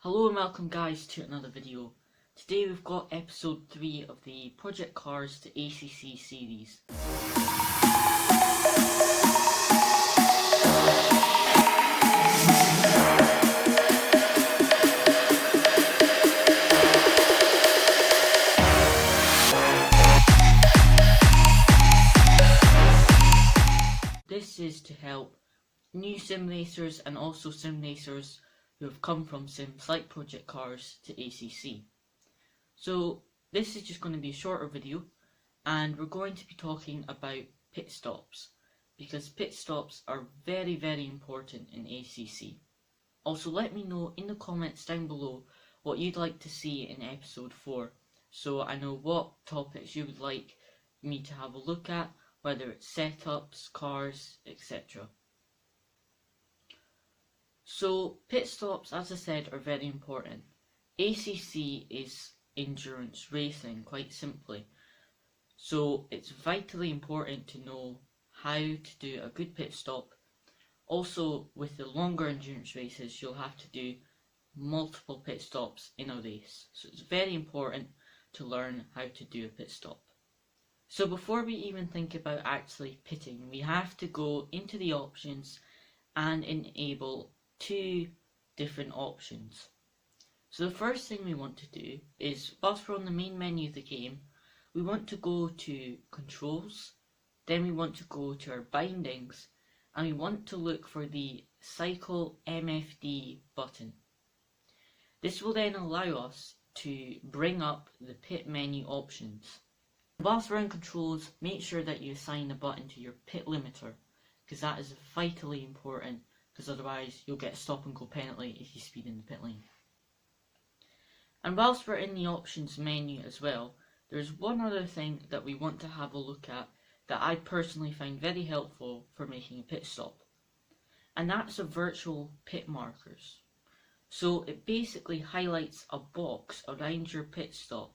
Hello and welcome guys to another video. Today we've got episode 3 of the Project Cars to ACC series. This is to help new sim racers and also sim racers who have come from sims like Project Cars to ACC. So this is just going to be a shorter video and we're going to be talking about pit stops because pit stops are very important in ACC. Also let me know in the comments down below what you'd like to see in episode 4 so I know what topics you would like me to have a look at, whether it's setups, cars, etc. So pit stops, as I said, are very important. ACC is endurance racing, quite simply. So it's vitally important to know how to do a good pit stop. Also, with the longer endurance races, you'll have to do multiple pit stops in a race. So it's very important to learn how to do a pit stop. So before we even think about actually pitting, we have to go into the options and enable 2 different options. So the first thing we want to do is, whilst we're on the main menu of the game, we want to go to controls, then we want to go to our bindings, and we want to look for the cycle MFD button. This will then allow us to bring up the pit menu options. Whilst we're in controls, make sure that you assign a button to your pit limiter, because that is vitally important, because otherwise you'll get a stop and go penalty if you speed in the pit lane. And whilst we're in the options menu as well, there's one other thing that we want to have a look at that I personally find very helpful for making a pit stop, and that's the virtual pit markers. So it basically highlights a box around your pit stop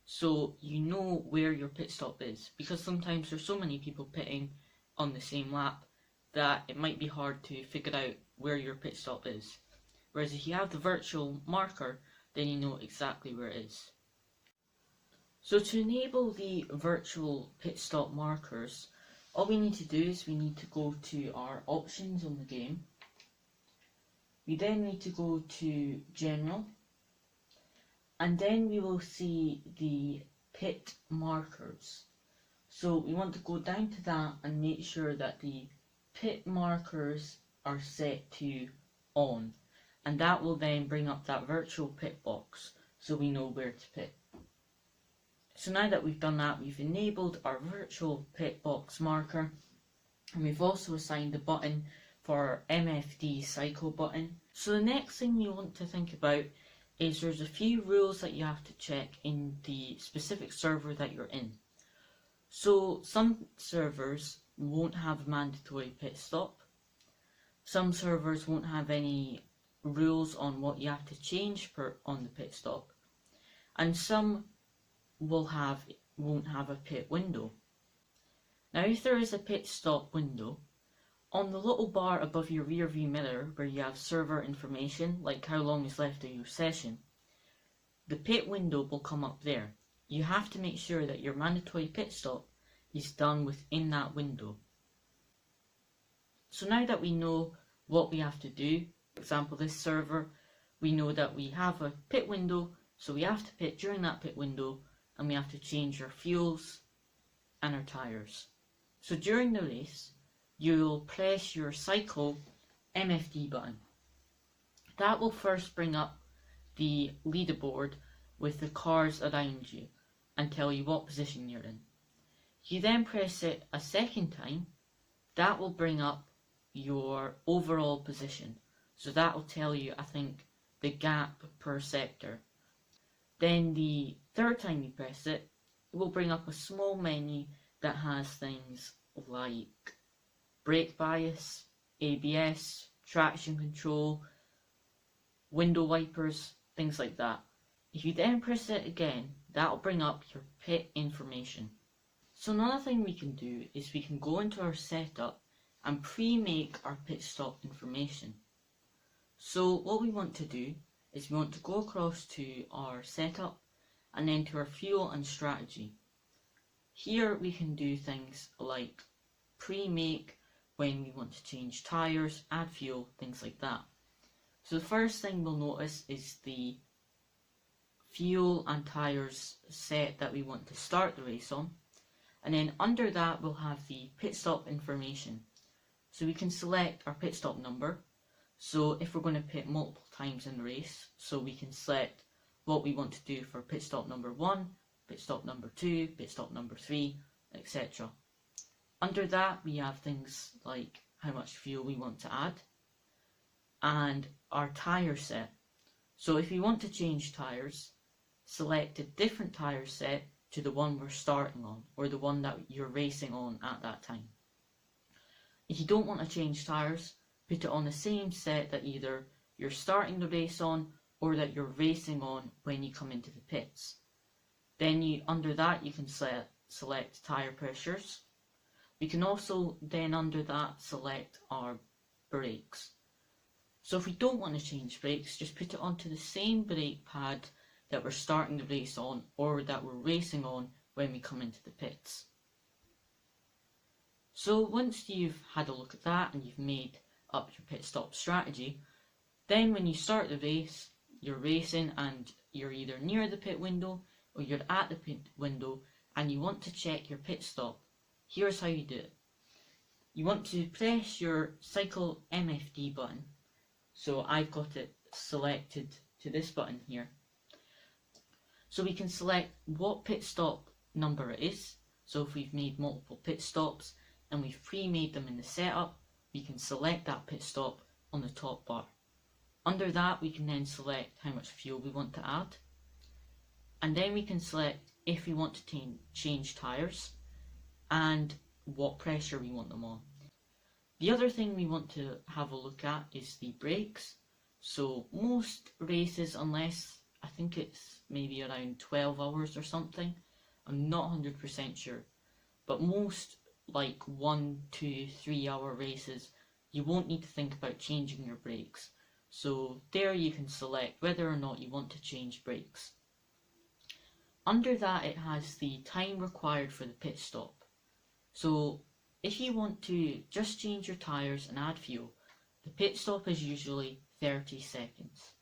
so you know where your pit stop is, because sometimes there's so many people pitting on the same lap that it might be hard to figure out where your pit stop is. Whereas if you have the virtual marker, then you know exactly where it is. So to enable the virtual pit stop markers, all we need to do is we need to go to our options on the game. We then need to go to general, and then we will see the pit markers. So we want to go down to that and make sure that the pit markers are set to on, and that will then bring up that virtual pit box so we know where to pit. So now that we've done that, we've enabled our virtual pit box marker, and we've also assigned the button for our MFD cycle button. So the next thing you want to think about is there's a few rules that you have to check in the specific server that you're in. So some servers won't have a mandatory pit stop, some servers won't have any rules on what you have to change on the pit stop, and some won't have a pit window. Now if there is a pit stop window, on the little bar above your rear view mirror where you have server information, like how long is left of your session, the pit window will come up there. You have to make sure that your mandatory pit stop is done within that window. So now that we know what we have to do, for example this server, we know that we have a pit window, so we have to pit during that pit window, and we have to change our fuels and our tyres. So during the race, you'll press your cycle MFD button. That will first bring up the leaderboard with the cars around you and tell you what position you're in. You then press it a second time, that will bring up your overall position. So that will tell you, I think, the gap per sector. Then the third time you press it, it will bring up a small menu that has things like brake bias, ABS, traction control, window wipers, things like that. If you then press it again, that will bring up your pit information. So another thing we can do is we can go into our setup and pre-make our pit stop information. So what we want to do is we want to go across to our setup and then to our fuel and strategy. Here we can do things like pre-make when we want to change tyres, add fuel, things like that. So the first thing we'll notice is the fuel and tyres set that we want to start the race on, and then under that we'll have the pit stop information. So we can select our pit stop number, so if we're going to pit multiple times in the race, so we can select what we want to do for pit stop number 1, pit stop number 2, pit stop number 3, etc. Under that we have things like how much fuel we want to add and our tyre set. So if you want to change tyres, select a different tyre set to the one we're starting on or the one that you're racing on at that time. If you don't want to change tyres, put it on the same set that either you're starting the race on or that you're racing on when you come into the pits. Then under that you can select tyre pressures. We can also then under that select our brakes. So if we don't want to change brakes, just put it onto the same brake pad that we're starting the race on or that we're racing on when we come into the pits. So once you've had a look at that and you've made up your pit stop strategy, then when you start the race, you're racing and you're either near the pit window or you're at the pit window and you want to check your pit stop. Here's how you do it. You want to press your cycle MFD button. So I've got it selected to this button here. So we can select what pit stop number it is. So if we've made multiple pit stops and we've pre-made them in the setup, we can select that pit stop on the top bar. Under that we can then select how much fuel we want to add. And then we can select if we want to change tyres and what pressure we want them on. The other thing we want to have a look at is the brakes. So most races, unless I think it's maybe around 12 hours or something, I'm not 100% sure, but most like 1, 2, 3 hour races, you won't need to think about changing your brakes. So there you can select whether or not you want to change brakes. Under that it has the time required for the pit stop. So if you want to just change your tyres and add fuel, the pit stop is usually 30 seconds.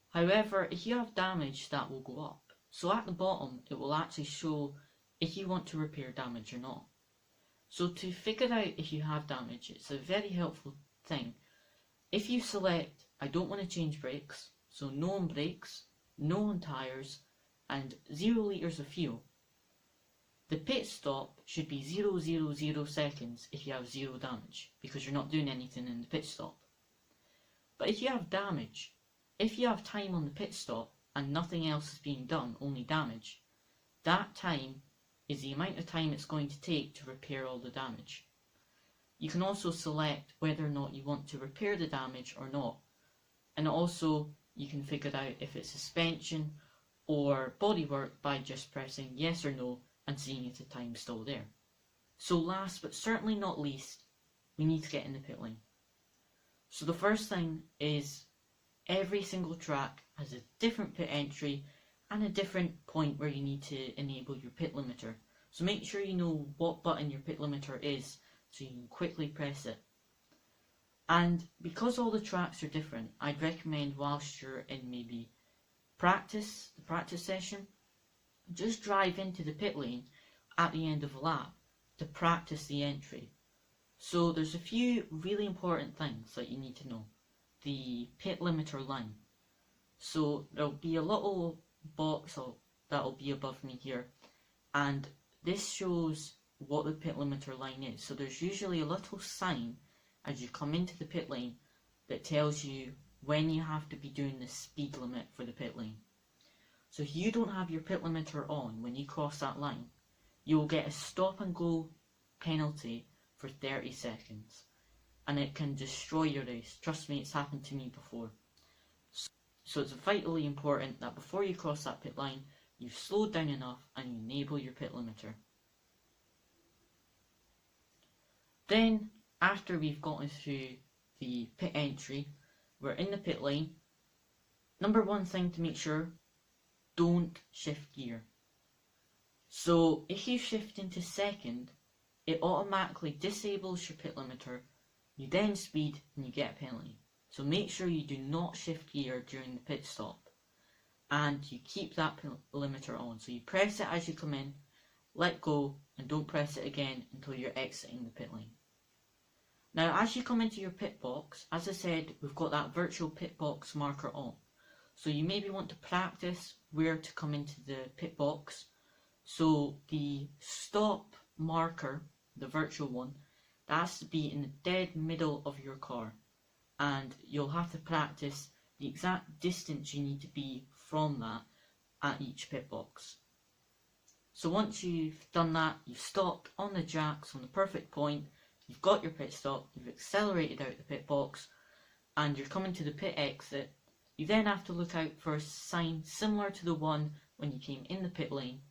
However, if you have damage, that will go up. So at the bottom it will actually show if you want to repair damage or not. So to figure out if you have damage, it's a very helpful thing. If you select I don't want to change brakes, so no on brakes, no on tyres and 0 litres of fuel, the pit stop should be 000 seconds if you have 0 damage, because you're not doing anything in the pit stop. But if you have damage, if you have time on the pit stop and nothing else is being done, only damage, that time is the amount of time it's going to take to repair all the damage. You can also select whether or not you want to repair the damage or not, and also you can figure out if it's suspension or bodywork by just pressing yes or no and seeing if the time's still there. So last but certainly not least, we need to get in the pit lane. So the first thing is every single track has a different pit entry and a different point where you need to enable your pit limiter. So make sure you know what button your pit limiter is so you can quickly press it. And because all the tracks are different, I'd recommend whilst you're in maybe the practice session, just drive into the pit lane at the end of a lap to practice the entry. So there's a few really important things that you need to know. The pit limiter line. So there'll be a little box that'll be above me here, and this shows what the pit limiter line is. So there's usually a little sign as you come into the pit lane that tells you when you have to be doing the speed limit for the pit lane. So if you don't have your pit limiter on when you cross that line, you'll get a stop and go penalty for 30 seconds. And it can destroy your race. Trust me, it's happened to me before. So it's vitally important that before you cross that pit line, you've slowed down enough and you enable your pit limiter. Then, after we've gotten through the pit entry, we're in the pit lane, Number one thing to make sure, don't shift gear. So if you shift into second, it automatically disables your pit limiter, you then speed and you get a penalty. So make sure you do not shift gear during the pit stop and you keep that pit limiter on. So you press it as you come in, let go, and don't press it again until you're exiting the pit lane. Now as you come into your pit box, as I said, we've got that virtual pit box marker on. So you maybe want to practice where to come into the pit box. So the stop marker, the virtual one, that has to be in the dead middle of your car. And you'll have to practice the exact distance you need to be from that at each pit box. So once you've done that, you've stopped on the jacks on the perfect point, you've got your pit stop, you've accelerated out the pit box, and you're coming to the pit exit, you then have to look out for a sign similar to the one when you came in the pit lane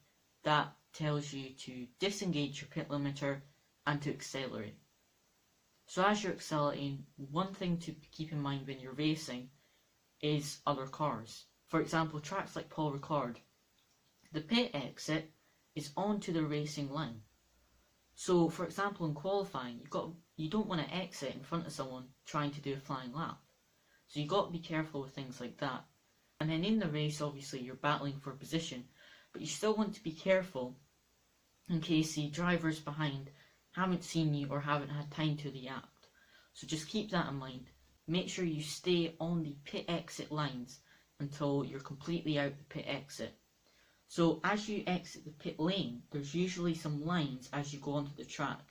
that tells you to disengage your pit limiter and to accelerate. So as you're accelerating, one thing to keep in mind when you're racing is other cars. For example, tracks like Paul Ricard, the pit exit is onto the racing line. So for example, in qualifying, you don't want to exit in front of someone trying to do a flying lap. So you've got to be careful with things like that. And then in the race, obviously, you're battling for position, but you still want to be careful in case the drivers behind haven't seen you or haven't had time to react. So just keep that in mind. Make sure you stay on the pit exit lines until you're completely out the pit exit. So as you exit the pit lane, there's usually some lines as you go onto the track.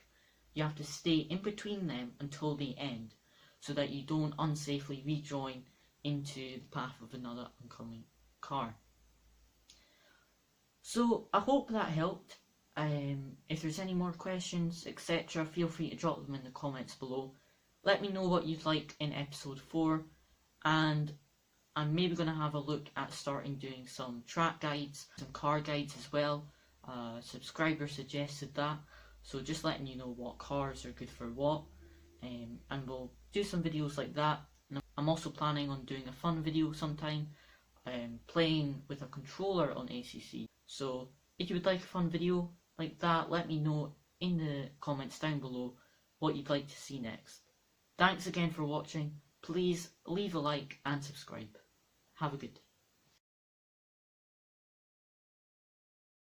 You have to stay in between them until they end, so that you don't unsafely rejoin into the path of another oncoming car. So I hope that helped. If there's any more questions, etc., feel free to drop them in the comments below. Let me know what you'd like in episode 4, and I'm maybe going to have a look at starting doing some track guides, some car guides as well. Subscriber suggested that, so just letting you know what cars are good for what, and we'll do some videos like that. And I'm also planning on doing a fun video sometime, playing with a controller on ACC. So if you would like a fun video like that, let me know in the comments down below what you'd like to see next. Thanks again for watching. Please leave a like and subscribe. Have a good day.